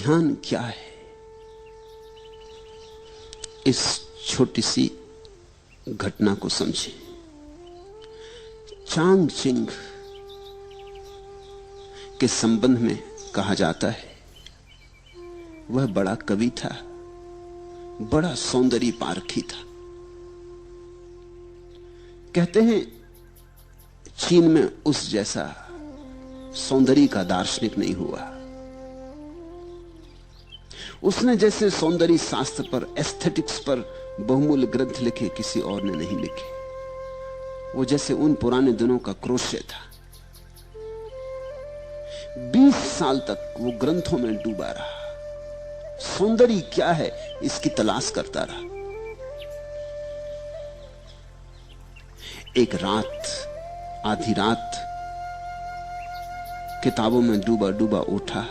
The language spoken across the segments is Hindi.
ध्यान क्या है, इस छोटी सी घटना को समझें। चांग चिंग के संबंध में कहा जाता है वह बड़ा कवि था, बड़ा सौंदर्य पारखी था। कहते हैं चीन में उस जैसा सौंदर्य का दार्शनिक नहीं हुआ। उसने जैसे सौंदर्य शास्त्र पर, एस्थेटिक्स पर बहुमूल्य ग्रंथ लिखे किसी और ने नहीं लिखे। वो जैसे उन पुराने दिनों का क्रोशे था। 20 साल तक वो ग्रंथों में डूबा रहा, सौंदर्य क्या है इसकी तलाश करता रहा। एक रात, आधी रात, किताबों में डूबा डूबा उठा,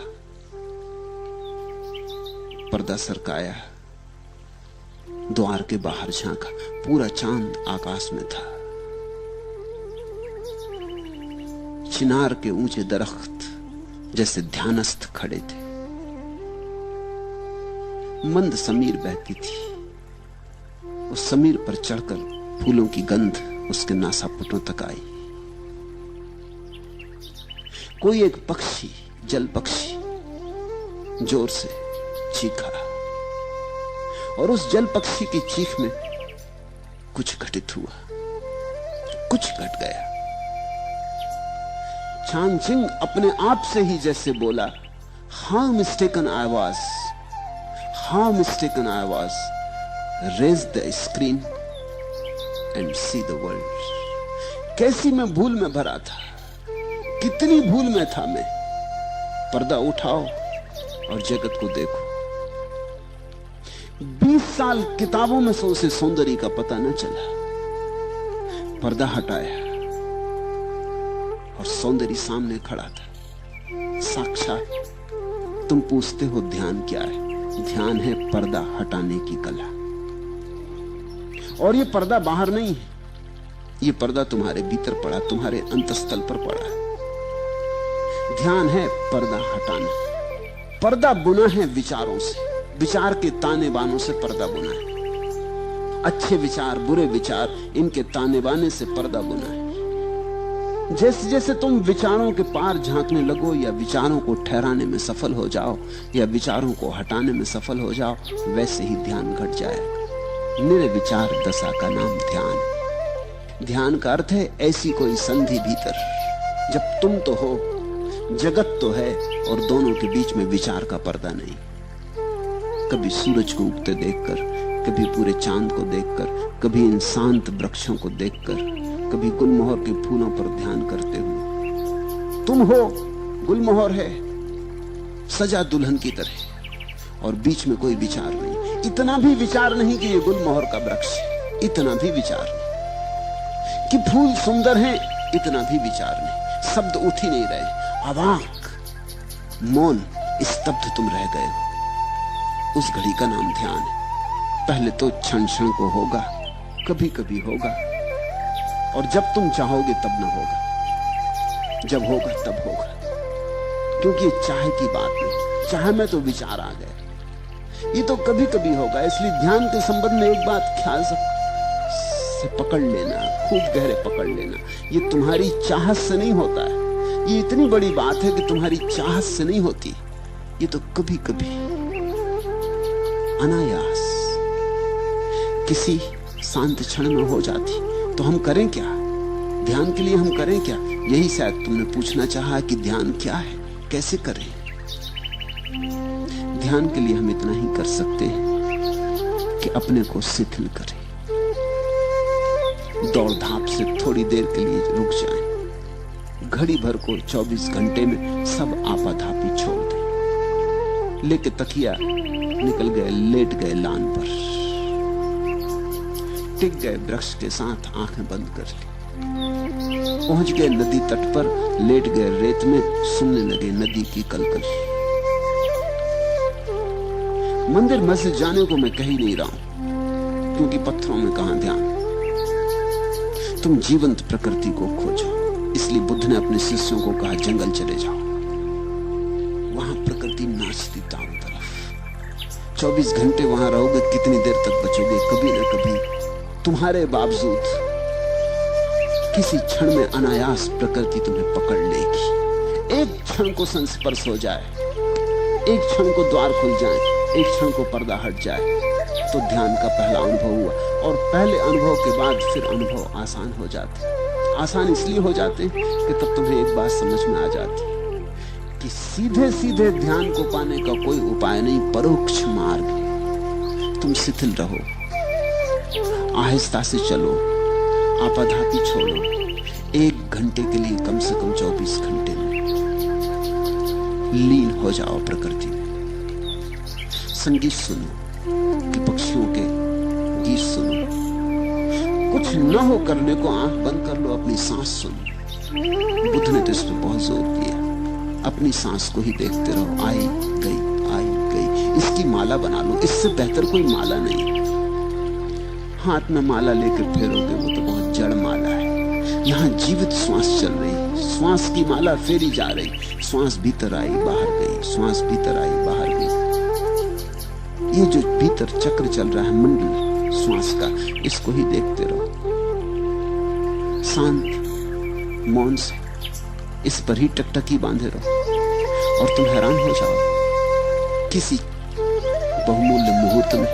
पर्दा सरकाया, द्वार के बाहर झांका, पूरा चांद आकाश में था। चिनार के ऊंचे दरख्त जैसे ध्यानस्थ खड़े थे। मंद समीर बहती थी। उस समीर पर चढ़कर फूलों की गंध उसके नासापुटों तक आई। कोई एक पक्षी, जल पक्षी जोर से चीखा और उस जल पक्षी की चीख में कुछ घटित हुआ, कुछ घट गया। चांग चिंग अपने आप से ही जैसे बोला, how mistaken I was, how mistaken I was, raise the screen and see the world. कैसी मैं भूल में भरा था, कितनी भूल में था मैं। पर्दा उठाओ और जगत को देखो। 20 साल किताबों में से उसे सौंदर्य का पता न चला। पर्दा हटाया और सौंदर्य सामने खड़ा था, साक्षात। तुम पूछते हो ध्यान क्या है? ध्यान है पर्दा हटाने की कला। और ये पर्दा बाहर नहीं है, ये पर्दा तुम्हारे भीतर पड़ा, तुम्हारे अंतस्थल पर पड़ा है। ध्यान है पर्दा हटाना। पर्दा बुना है विचारों से, विचार के ताने बानों से पर्दा बुना है। अच्छे विचार, बुरे विचार, इनके ताने बाने से पर्दा बुना है। जैसे जैसे तुम विचारों के पार झांकने लगो, या विचारों को ठहराने में सफल हो जाओ, या विचारों को हटाने में सफल हो जाओ, वैसे ही ध्यान घट जाएगा। निर्विचार दशा का नाम ध्यान। ध्यान का अर्थ है ऐसी कोई संधि भीतर, जब तुम तो हो, जगत तो है, और दोनों के बीच में विचार का पर्दा नहीं। कभी सूरज को उगते देखकर, कभी पूरे चांद को देखकर, कभी इन शांत वृक्षों को देखकर, कभी गुलमोहर के फूलों पर ध्यान करते हुए। तुम हो, गुलमोहर है, सजा दुल्हन की तरह, और बीच में कोई विचार नहीं। इतना भी विचार नहीं कि ये गुलमोहर का वृक्ष है, इतना भी विचार नहीं कि फूल सुंदर हैं, इतना भी विचार नहीं। शब्द उठ ही नहीं रहे, अवाक, मौन, स्तब्ध तुम रह गए हो। उस घड़ी का नाम ध्यान है। पहले तो क्षण क्षण को होगा, कभी कभी होगा, और जब तुम चाहोगे तब ना होगा, जब होगा तब होगा। क्योंकि ये चाहे की बात नहीं, चाहे में तो विचार आ गए, ये तो कभी कभी होगा। इसलिए ध्यान के संबंध में एक बात ख्याल से पकड़ लेना, खूब गहरे पकड़ लेना, ये तुम्हारी चाहत से नहीं होता है। ये इतनी बड़ी बात है कि तुम्हारी चाहत से नहीं होती, ये तो कभी कभी अनायास किसी शांत क्षण में हो जाती। तो हम करें क्या? ध्यान के लिए हम करें क्या? यही शायद तुमने पूछना चाहा कि ध्यान क्या है, कैसे करें। ध्यान के लिए हम इतना ही कर सकते हैं कि अपने को शिथिल करें, दौड़ धाप से थोड़ी देर के लिए रुक जाएं, घड़ी भर को 24 घंटे में सब आपाधापी छोड़ दें। लेके तकिया निकल गए, लेट गए लान पर, टिक गए वृक्ष के साथ, आंखें बंद कर ली, पहुंच गए नदी तट पर, लेट गए रेत में, सुनने लगे नदी की कलकल। मंदिर मस्जिद जाने को मैं कह ही नहीं रहा हूं, क्योंकि पत्थरों में कहां ध्यान। तुम जीवंत प्रकृति को खोजो। इसलिए बुद्ध ने अपने शिष्यों को कहा, जंगल चले जाओ, वहां प्रकृति नाचती दांव 24 घंटे वहां रहोगे, कितनी देर तक बचोगे? कभी ना कभी तुम्हारे बावजूद किसी क्षण में अनायास प्रकृति तुम्हें पकड़ लेगी। एक क्षण को संस्पर्श हो जाए, एक क्षण को द्वार खुल जाए, एक क्षण को पर्दा हट जाए, तो ध्यान का पहला अनुभव हुआ। और पहले अनुभव के बाद फिर अनुभव आसान हो जाते। आसान इसलिए हो जाते कि तब तुम्हें एक बात समझ में आ जाती कि सीधे सीधे ध्यान को पाने का कोई उपाय नहीं, परोक्ष मार्ग है। तुम शिथिल रहो, आहिस्ता से चलो, आपाधापी छोड़ो। 1 घंटे के लिए कम से कम 24 घंटे में लीन हो जाओ प्रकृति में। संगीत सुनो कि पक्षियों के गीत सुनो। कुछ न हो करने को आंख बंद कर लो, अपनी सांस सुनो। बुद्ध ने तो इस पर बहुत जोर दिया, अपनी सांस को ही देखते रहो। आई गई, आई गई, इसकी माला बना लो। इससे बेहतर कोई माला नहीं। हाथ में माला लेकर फेरोगे वो तो बहुत जड़ माला है। यहां जीवित श्वास चल रही, श्वास की माला फेरी जा रही। श्वास भीतर आई, बाहर गई, श्वास भीतर आई, बाहर गई। ये जो भीतर चक्र चल रहा है मंडल श्वास का, इसको ही देखते रहो शांत मौन से। इस पर ही टकटकी बांधे रहो और तुम हैरान हो जाओ। किसी बहुमूल्य मुहूर्त में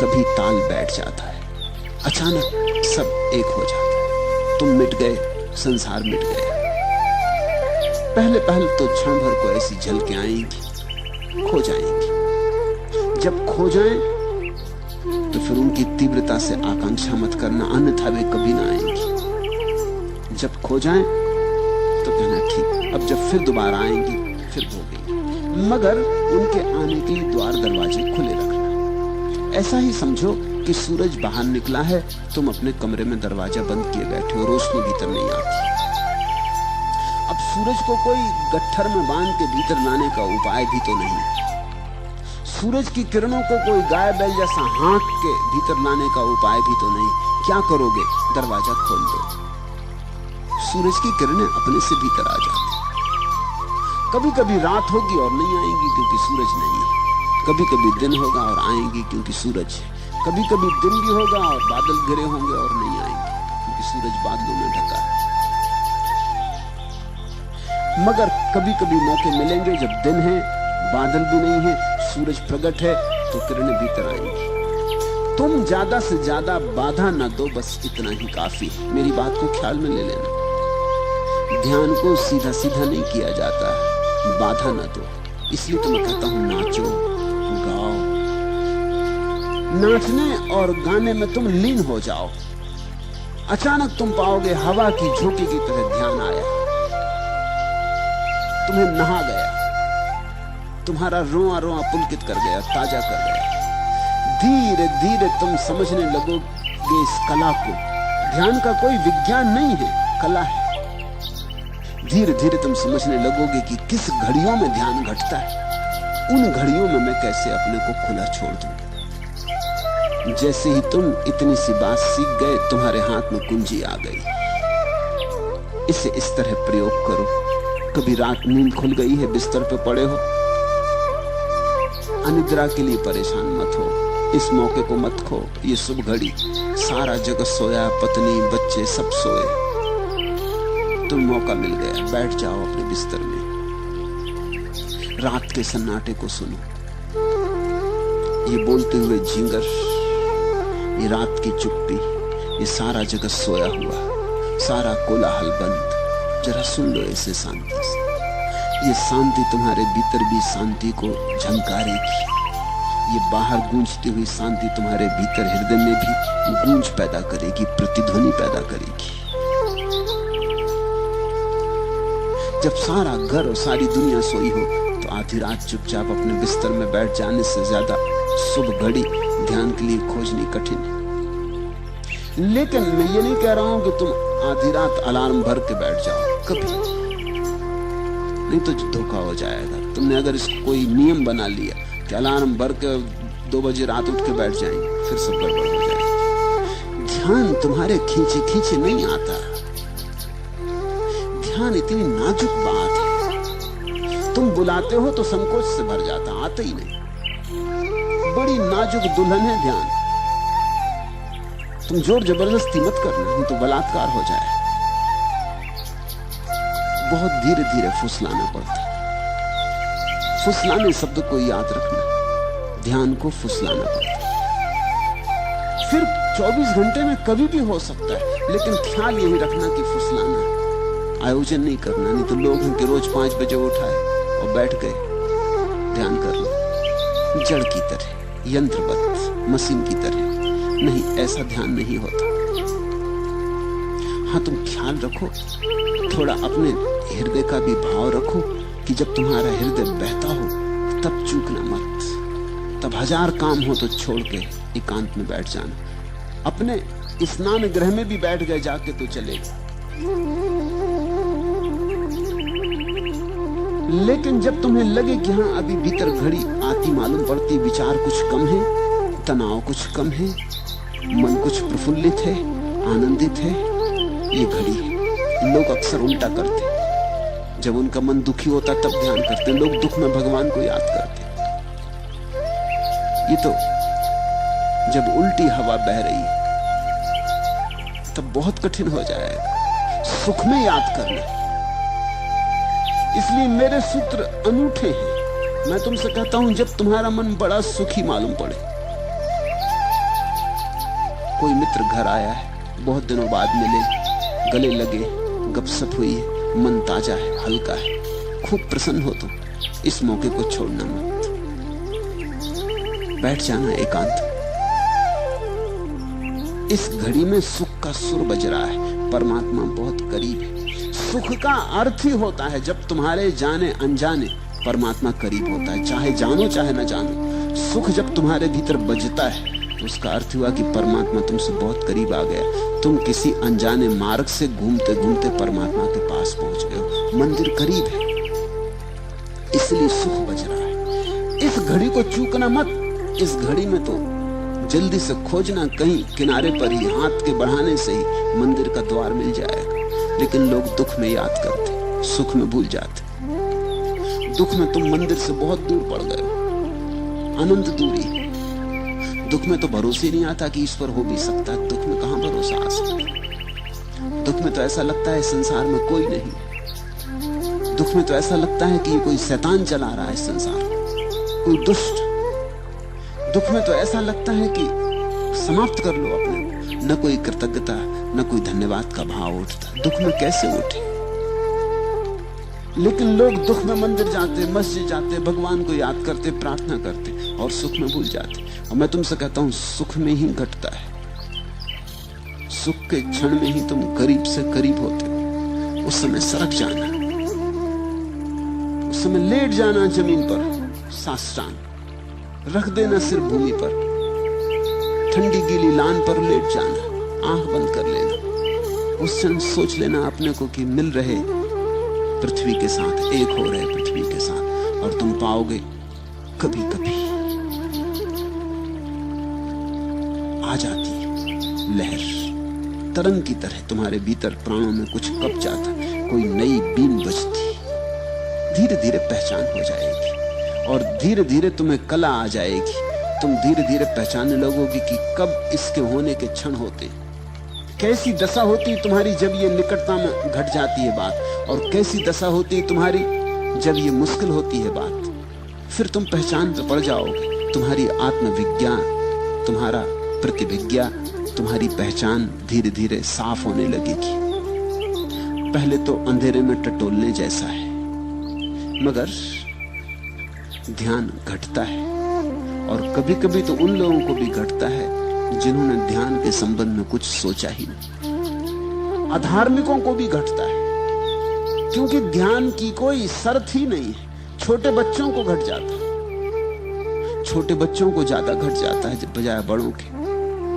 कभी ताल बैठ जाता है, अचानक सब एक हो जाता है। तुम मिट गए, संसार मिट गया। पहले पहले तो क्षण भर को ऐसी झलकें आएंगी, खो जाएंगी। जब खो जाएं तो फिर उनकी तीव्रता से आकांक्षा मत करना, अन्यथा वे कभी ना आएंगी। जब खो जाएं तो कहना ठीक, अब जब फिर दोबारा आएंगी फिर होगी। मगर उनके आने के लिए द्वार दरवाजे खुले रखना। ऐसा ही समझो कि सूरज बाहर निकला है, तुम अपने कमरे में दरवाजा बंद किए बैठे हो, रोशनी भीतर नहीं आती। अब सूरज को कोई गट्ठर में बांध के भीतर लाने का उपाय भी तो नहीं। सूरज की किरणों को कोई गाय बैल जैसा हाँक के भीतर लाने का उपाय भी तो नहीं। क्या करोगे? दरवाजा खोल दो, सूरज की किरणें अपने से भीतर आ जाती। कभी कभी रात होगी और नहीं आएंगी क्योंकि सूरज नहीं है। कभी कभी दिन होगा और आएंगी क्योंकि सूरज है। कभी कभी दिन भी होगा और बादल घिरे होंगे और नहीं आएंगे क्योंकि सूरज बादलों में ढका है। मगर कभी कभी मौके मिलेंगे जब दिन है, बादल भी नहीं है, सूरज प्रकट है, तो किरणें भीतर आएंगी। तुम ज्यादा से ज्यादा बाधा न दो, बस इतना ही काफी है। मेरी बात को ख्याल में ले लेना। ध्यान को सीधा सीधा नहीं किया जाता है, बाधा न दो। इसलिए तो मैं कहता हूं नाचो, गाओ। नाचने और गाने में तुम लीन हो जाओ। अचानक तुम पाओगे हवा की झोंके की तरह ध्यान आया, तुम्हें नहा गया, तुम्हारा रोआ रोआ पुलकित कर गया, ताजा कर गया। धीरे धीरे तुम समझने लगोगे इस कला को। ध्यान का कोई विज्ञान नहीं है, कला है। धीरे धीरे तुम समझने लगोगे कि किस घड़ियों में ध्यान घटता है। उन घड़ियों में मैं कैसे अपने को खुला छोड़ दूं। जैसे ही तुम इतनी सी बात सीख गए, तुम्हारे हाथ में कुंजी आ गई। इसे इस तरह प्रयोग करो। कभी रात नींद खुल गई है, बिस्तर पे पड़े हो, अनिद्रा के लिए परेशान मत हो। इस मौके को मत खो। ये शुभ घड़ी, सारा जगत सोया, पत्नी बच्चे सब सोए, तुम मौका मिल गया, बैठ जाओ अपने बिस्तर में। रात के सन्नाटे को सुनो। ये बोलते हुए झींगर, ये रात की चुप्पी, ये सारा जगत सोया हुआ, सारा कोलाहल बंद। जरा सुन लो इसे शांति से। ये शांति तुम्हारे भीतर भी शांति को झंकारेगी। ये बाहर गूंजती हुई शांति तुम्हारे भीतर हृदय में भी गूंज पैदा करेगी, प्रतिध्वनि पैदा करेगी। जब सारा घर और सारी दुनिया सोई हो तो आधी रात चुपचाप अपने बिस्तर में बैठ जाने से ज्यादा शुभ घड़ी ध्यान के लिए खोजनी कठिन है। लेकिन मैं ये नहीं कह रहा हूं कि तुम आधी रात अलार्म भर के बैठ जाओ, कभी नहीं, तो धोखा हो जाएगा। तुमने अगर इसको कोई नियम बना लिया कि अलार्म भर के 2 बजे रात उठ के बैठ जाएंगे, फिर सब गड़बड़ हो जाएगी। ध्यान तुम्हारे खींचे खींचे नहीं आता। ध्यान इतनी नाजुक बात है, तुम बुलाते हो तो संकोच से भर जाता, आते ही नहीं। बड़ी नाजुक दुल्हन है ध्यान। तुम जोर जबरदस्ती मत करना, नहीं तो बलात्कार हो जाए। बहुत धीरे धीरे फुसलाना पड़ता। फुसलाने शब्द को याद रखना, ध्यान को फुसलाना पड़ता। फिर 24 घंटे में कभी भी हो सकता है, लेकिन ख्याल यही रखना कि फुसलाना, आयोजन नहीं करना। नहीं तो लोग उनके रोज 5 बजे उठाए और बैठ गए ध्यान कर लो, जड़ की तरह, यंत्रवत, मशीन की तरह। नहीं, ऐसा ध्यान नहीं होता। हाँ, तुम ख्याल रखो, थोड़ा अपने हृदय का भी भाव रखो कि जब तुम्हारा हृदय बहता हो तब चूकना मत। तब 1000 काम हो तो छोड़ के एकांत में बैठ जाना। अपने स्नान गृह में भी बैठ गए जाके तो चलेगा, लेकिन जब तुम्हें लगे कि हाँ अभी भीतर घड़ी आती मालूम पड़ती, विचार कुछ कम है, तनाव कुछ कम है, मन कुछ प्रफुल्लित है, आनंदित है, ये घड़ी है। लोग अक्सर उल्टा करते, जब उनका मन दुखी होता तब ध्यान करते। लोग दुख में भगवान को याद करते। ये तो जब उल्टी हवा बह रही है तब बहुत कठिन हो जाएगा सुख में याद करना। इसलिए मेरे सूत्र अनूठे हैं। मैं तुमसे कहता हूं, जब तुम्हारा मन बड़ा सुखी मालूम पड़े, कोई मित्र घर आया है, बहुत दिनों बाद मिले, गले लगे, गपशप हुई है, मन ताजा है, हल्का है, खूब प्रसन्न हो तुम, इस मौके को छोड़ना मत। बैठ जाना एकांत। इस घड़ी में सुख का सुर बज रहा है, परमात्मा बहुत करीब है। सुख का अर्थ ही होता है जब तुम्हारे जाने अनजाने परमात्मा करीब होता है, चाहे जानो चाहे न जानो। सुख जब तुम्हारे भीतर बजता है तो उसका अर्थ हुआ कि परमात्मा तुमसे बहुत करीब आ गया। तुम किसी अनजाने मार्ग से घूमते घूमते परमात्मा के पास पहुंच गए हो, मंदिर करीब है, इसलिए सुख बज रहा है। इस घड़ी को चूकना मत। इस घड़ी में तो जल्दी से खोजना, कहीं किनारे पर ही हाथ के बढ़ाने से ही मंदिर का द्वार मिल जाएगा। लेकिन लोग दुख में याद करते, सुख में भूल जाते। दुख में तुम मंदिर से बहुत दूर पड़ गए हो, अनंत दूरी। दुख में तो भरोसे नहीं आता कि ईश्वर हो भी सकता है। दुख में कहां भरोसा आ सकता है? दुख में तो ऐसा लगता है संसार में कोई नहीं। दुख में तो ऐसा लगता है कि ये कोई शैतान चला रहा है संसार, कोई दुष्ट। दुख में तो ऐसा लगता है कि समाप्त कर लो अपने। न कोई कृतज्ञता, न कोई धन्यवाद का भाव उठता। दुख में कैसे उठे? लेकिन लोग दुख में मंदिर जाते, मस्जिद जाते, भगवान को याद करते, प्रार्थना करते और सुख में भूल जाते। और मैं तुमसे कहता हूं, सुख में ही घटता है। सुख के क्षण में ही तुम करीब से करीब होते। उस समय सरक जाना, उस समय लेट जाना जमीन पर, साष्टांग रख देना सिर भूमि पर, ठंडी गीली लान पर लेट जाना, आंख बंद कर लेना। उस क्षण सोच लेना अपने को कि मिल रहे पृथ्वी के साथ, एक हो रहे पृथ्वी के साथ। और तुम पाओगे कभी कभी आ जाती लहर, तरंग की तरह तुम्हारे भीतर प्राणों में कुछ कप जाता, कोई नई बीन बजती। धीरे धीरे पहचान हो जाएगी और धीरे धीरे तुम्हें कला आ जाएगी। तुम धीरे धीरे पहचानने लगोगे कि कब इसके होने के क्षण होते, कैसी दशा होती तुम्हारी जब ये निकटता में घट जाती है बात, और कैसी दशा होती तुम्हारी जब ये मुश्किल होती है बात। फिर तुम पहचान पे पड़ जाओगे। तुम्हारी आत्मविज्ञान, तुम्हारा प्रतिविज्ञा, तुम्हारी पहचान धीरे धीरे साफ होने लगेगी। पहले तो अंधेरे में टटोलने जैसा है, मगर ध्यान घटता है। और कभी कभी तो उन लोगों को भी घटता है जिन्होंने ध्यान के संबंध में कुछ सोचा ही नहीं। अधार्मिकों को भी घटता है, क्योंकि ध्यान की कोई शर्त ही नहीं है। छोटे बच्चों को घट जाता है, छोटे बच्चों को ज्यादा घट जाता है बजाय बड़ों के।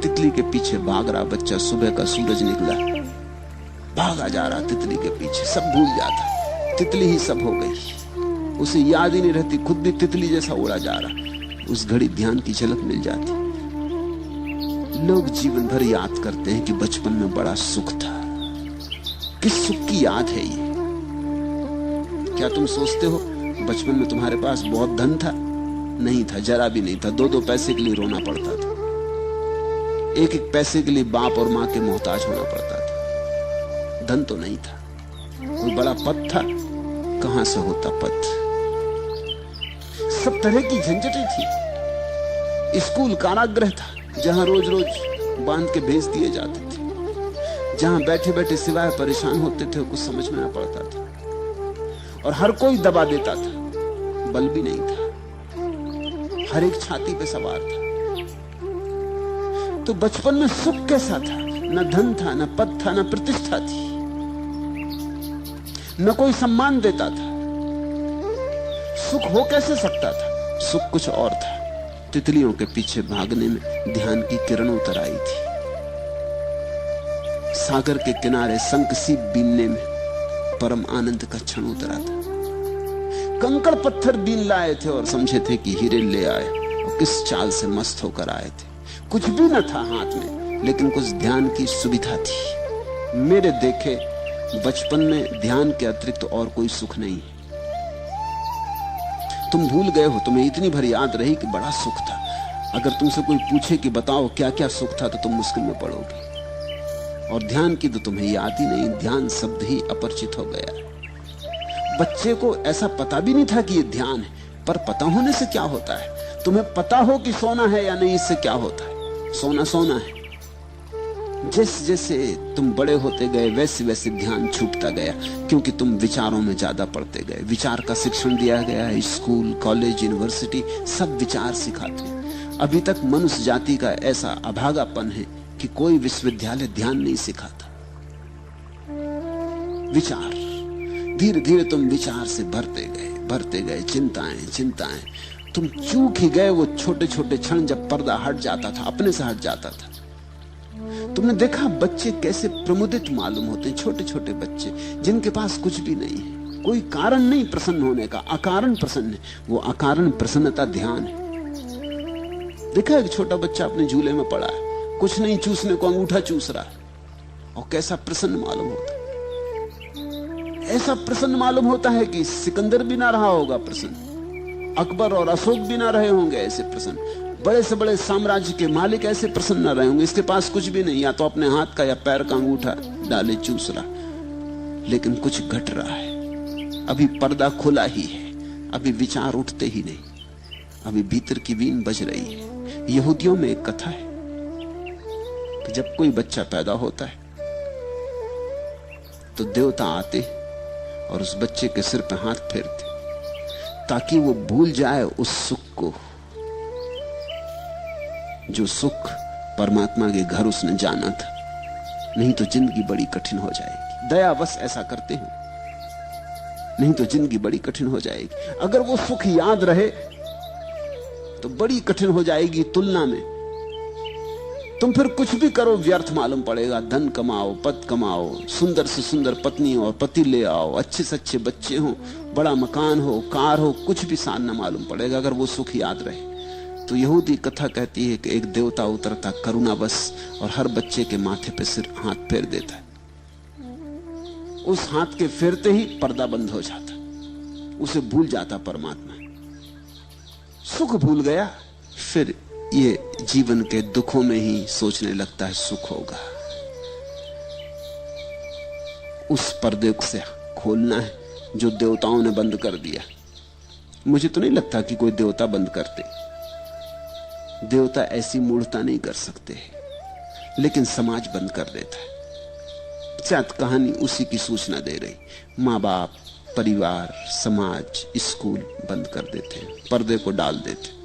तितली के पीछे भाग रहा बच्चा, सुबह का सूरज निकला, भागा जा रहा तितली के पीछे, सब भूल जाता, तितली ही सब हो गई, उसे याद ही नहीं रहती, खुद भी तितली जैसा उड़ा जा रहा। उस घड़ी ध्यान की झलक मिल जाती। लोग जीवन भर याद करते हैं कि बचपन में बड़ा सुख था। किस सुख की याद है ये? क्या तुम सोचते हो बचपन में तुम्हारे पास बहुत धन था, नहीं था, जरा भी नहीं था। 2-2 पैसे के लिए रोना पड़ता था, 1-1 पैसे के लिए बाप और मां के मोहताज होना पड़ता था। धन तो नहीं था, कोई बड़ा पद था, कहां से होता पद। सब तरह की झंझटें थी। स्कूल कारागृह था, जहां रोज रोज बांध के भेज दिए जाते थे, जहां बैठे बैठे सिवाय परेशान होते थे, कुछ समझ में ना पड़ता था, और हर कोई दबा देता था, बल भी नहीं था, हर एक छाती पे सवार था। तो बचपन में सुख कैसा था? न धन था, न पद था, न प्रतिष्ठा थी, न कोई सम्मान देता था। सुख हो कैसे सकता था? सुख कुछ और था। तितलियों के पीछे भागने में ध्यान की किरण उतर आई थी, सागर के किनारे शंख सीप बीनने में परम आनंद का क्षण उतरा था। कंकड़ पत्थर बीन लाए थे और समझे थे कि हीरे ले आए, और किस चाल से मस्त होकर आए थे। कुछ भी न था हाथ में, लेकिन कुछ ध्यान की सुविधा थी। मेरे देखे बचपन में ध्यान के अतिरिक्त और कोई सुख नहीं है। तुम भूल गए हो, तुम्हें इतनी भर याद रही कि बड़ा सुख था। अगर तुमसे कोई पूछे कि बताओ क्या क्या सुख था, तो तुम मुश्किल में पड़ोगे। और ध्यान की तो तुम्हें याद ही नहीं, ध्यान शब्द ही अपरिचित हो गया। बच्चे को ऐसा पता भी नहीं था कि ये ध्यान है, पर पता होने से क्या होता है? तुम्हें पता हो कि सोना है या नहीं, इससे क्या होता है? सोना सोना है। जैसे जैसे तुम बड़े होते गए, वैसे वैसे ध्यान छूटता गया, क्योंकि तुम विचारों में ज्यादा पढ़ते गए। विचार का शिक्षण दिया गया, स्कूल, कॉलेज, यूनिवर्सिटी सब विचार सिखाते। अभी तक मनुष्य जाति का ऐसा अभागापन है कि कोई विश्वविद्यालय ध्यान नहीं सिखाता। विचार, धीरे धीरे तुम विचार से भरते गए, चिंताएं चिंताएं। तुम चूक ही गए वो छोटे छोटे क्षण जब पर्दा हट जाता था, अपने से हट जाता था। तुमने देखा बच्चे कैसे प्रमुदित मालूम होते हैं, छोटे छोटे बच्चे जिनके पास कुछ भी नहीं है, कोई कारण नहीं प्रसन्न होने का, अकारण प्रसन्न है। वो अकारण प्रसन्नता ध्यान है। देखा एक छोटा बच्चा अपने झूले में पड़ा है, कुछ नहीं चूसने को अंगूठा चूस रहा है, और कैसा प्रसन्न मालूम होता है। ऐसा प्रसन्न मालूम होता है कि सिकंदर भी ना रहा होगा प्रसन्न, अकबर और अशोक भी ना रहे होंगे ऐसे प्रसन्न, बड़े से बड़े साम्राज्य के मालिक ऐसे प्रसन्न न रहे होंगे। इसके पास कुछ भी नहीं, या तो अपने हाथ का या पैर का अंगूठा डाले चूस रहा, लेकिन कुछ घट रहा है। अभी पर्दा खुला ही है, अभी विचार उठते ही नहीं, अभी भीतर की वीण बज रही है। यहूदियों में एक कथा है कि जब कोई बच्चा पैदा होता है तो देवता आते और उस बच्चे के सिर पे हाथ फेरते, ताकि वो भूल जाए उस सुख को, जो सुख परमात्मा के घर उसने जाना था। नहीं तो जिंदगी बड़ी कठिन हो जाएगी। दयावश ऐसा करते हैं, नहीं तो जिंदगी बड़ी कठिन हो जाएगी। अगर वो सुख याद रहे तो बड़ी कठिन हो जाएगी तुलना में। तुम फिर कुछ भी करो व्यर्थ मालूम पड़ेगा। धन कमाओ, पद कमाओ, सुंदर से सुंदर पत्नी और पति ले आओ, अच्छे से अच्छे बच्चे हो, बड़ा मकान हो, कार हो, कुछ भी सान न मालूम पड़ेगा अगर वो सुख याद रहे। तो यहूदी कथा कहती है कि एक देवता उतरता करुणावश और हर बच्चे के माथे पे सिर हाथ फेर देता है। उस हाथ के फेरते ही पर्दा बंद हो जाता, उसे भूल जाता परमात्मा, सुख भूल गया। फिर ये जीवन के दुखों में ही सोचने लगता है सुख होगा। उस पर्दे से खोलना है जो देवताओं ने बंद कर दिया। मुझे तो नहीं लगता कि कोई देवता बंद करते, देवता ऐसी मूढ़ता नहीं कर सकते, लेकिन समाज बंद कर देता है। शायद कहानी उसी की सूचना दे रही। माँ बाप, परिवार, समाज, स्कूल बंद कर देते हैं, पर्दे को डाल देते,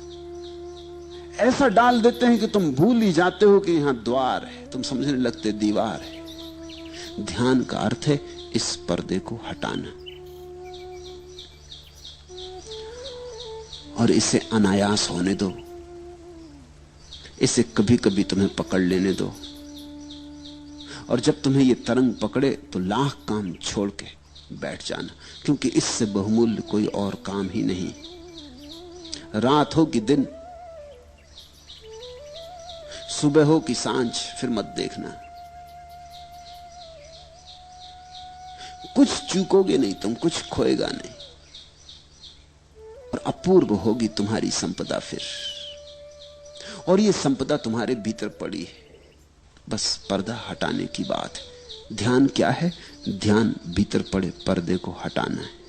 ऐसा डाल देते हैं कि तुम भूल ही जाते हो कि यहां द्वार है, तुम समझने लगते दीवार है। ध्यान का अर्थ है इस पर्दे को हटाना और इसे अनायास होने दो, इसे कभी कभी तुम्हें पकड़ लेने दो। और जब तुम्हें यह तरंग पकड़े तो लाख काम छोड़ के बैठ जाना, क्योंकि इससे बहुमूल्य कोई और काम ही नहीं। रात हो कि दिन, सुबह हो कि सांझ, फिर मत देखना। कुछ चूकोगे नहीं तुम, कुछ खोएगा नहीं। और अपूर्व होगी तुम्हारी संपदा फिर। और ये संपदा तुम्हारे भीतर पड़ी है, बस पर्दा हटाने की बात है। ध्यान क्या है? ध्यान भीतर पड़े पर्दे को हटाना है।